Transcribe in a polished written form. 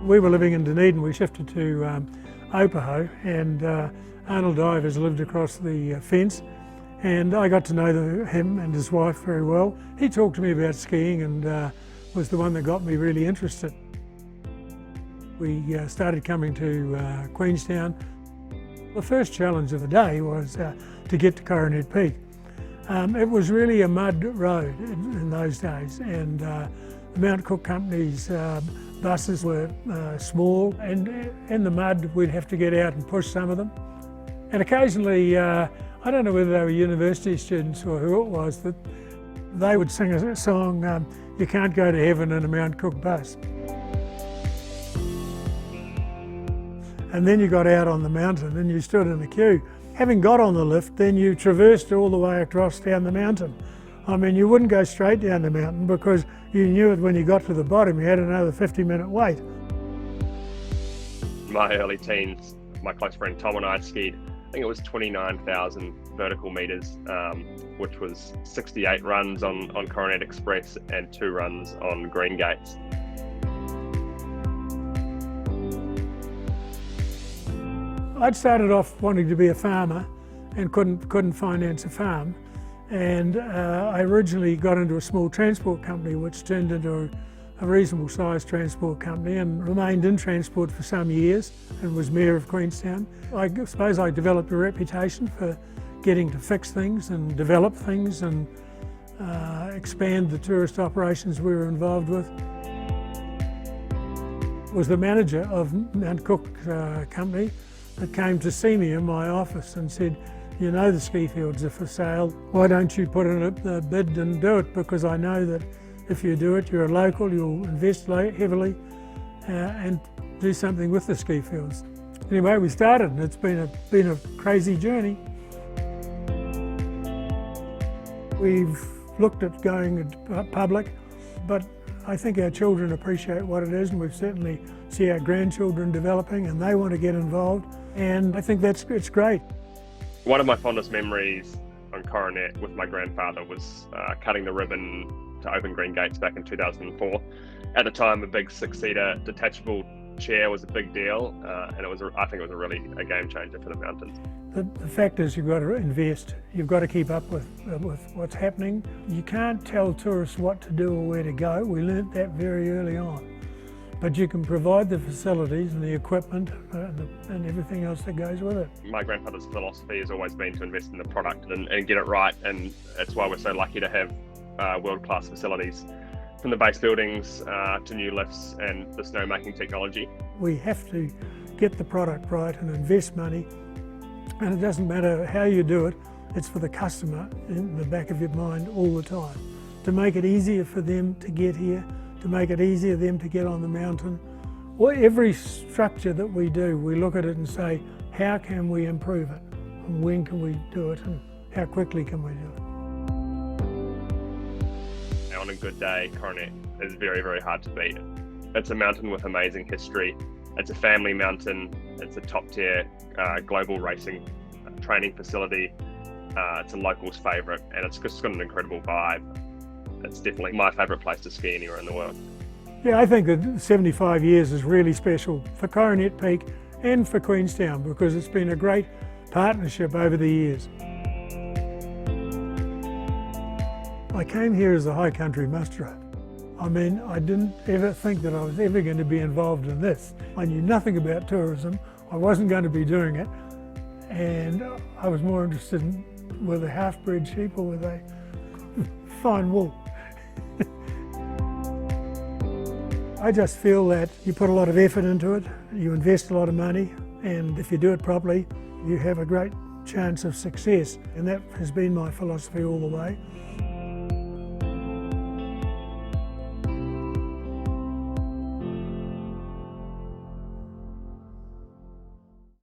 We were living in Dunedin, we shifted to Opaho, and Arnold Divers lived across the fence, and I got to know him and his wife very well. He talked to me about skiing and was the one that got me really interested. We started coming to Queenstown. The first challenge of the day was to get to Coronet Peak. It was really a mud road in those days, and the Mt Cook Company's buses were small, and in the mud we'd have to get out and push some of them. And occasionally, I don't know whether they were university students or who it was, that they would sing a song, "You can't go to heaven in a Mt Cook bus." And then you got out on the mountain and you stood in a queue. Having got on the lift, then you traversed all the way across down the mountain. I mean, you wouldn't go straight down the mountain because you knew it when you got to the bottom, you had another 50-minute wait. In my early teens, my close friend Tom and I skied, I think it was 29,000 vertical metres, which was 68 runs on Coronet Express and 2 runs on Green Gates. I'd started off wanting to be a farmer and couldn't finance a farm, and I originally got into a small transport company which turned into a reasonable sized transport company and remained in transport for some years and was mayor of Queenstown. I suppose I developed a reputation for getting to fix things and develop things and expand the tourist operations we were involved with. Was the manager of Mt Cook Company that came to see me in my office and said, "You know the ski fields are for sale, why don't you put in a bid and do it, because I know that if you do it, you're a local, you'll invest heavily and do something with the ski fields." Anyway, we started, and it's been a crazy journey. We've looked at going public, but I think our children appreciate what it is, and we've certainly see our grandchildren developing and they want to get involved, and I think it's great. One of my fondest memories on Coronet with my grandfather was cutting the ribbon to open Green Gates back in 2004. At the time, a big 6-seater detachable chair was a big deal, and I think it was really a game changer for the mountains. The fact is, you've got to invest, you've got to keep up with what's happening. You can't tell tourists what to do or where to go. We learnt that very early on. But you can provide the facilities and the equipment and everything else that goes with it. My grandfather's philosophy has always been to invest in the product and get it right, and that's why we're so lucky to have world-class facilities, from the base buildings to new lifts and the snowmaking technology. We have to get the product right and invest money, and it doesn't matter how you do it, it's for the customer in the back of your mind all the time. To make it easier for them to get here, to make it easier for them to get on the mountain. Every structure that we do, we look at it and say, how can we improve it? And when can we do it? And how quickly can we do it? On a good day, Coronet is very, very hard to beat. It's a mountain with amazing history. It's a family mountain. It's a top-tier global racing training facility. It's a local's favourite, and it's just got an incredible vibe. It's definitely my favourite place to ski anywhere in the world. Yeah, I think that 75 years is really special for Coronet Peak and for Queenstown, because it's been a great partnership over the years. I came here as a high country musterer. I mean, I didn't ever think that I was ever going to be involved in this. I knew nothing about tourism. I wasn't going to be doing it, and I was more interested in were they half-bred sheep or were they fine wool. I just feel that you put a lot of effort into it, you invest a lot of money, and if you do it properly, you have a great chance of success. And that has been my philosophy all the way.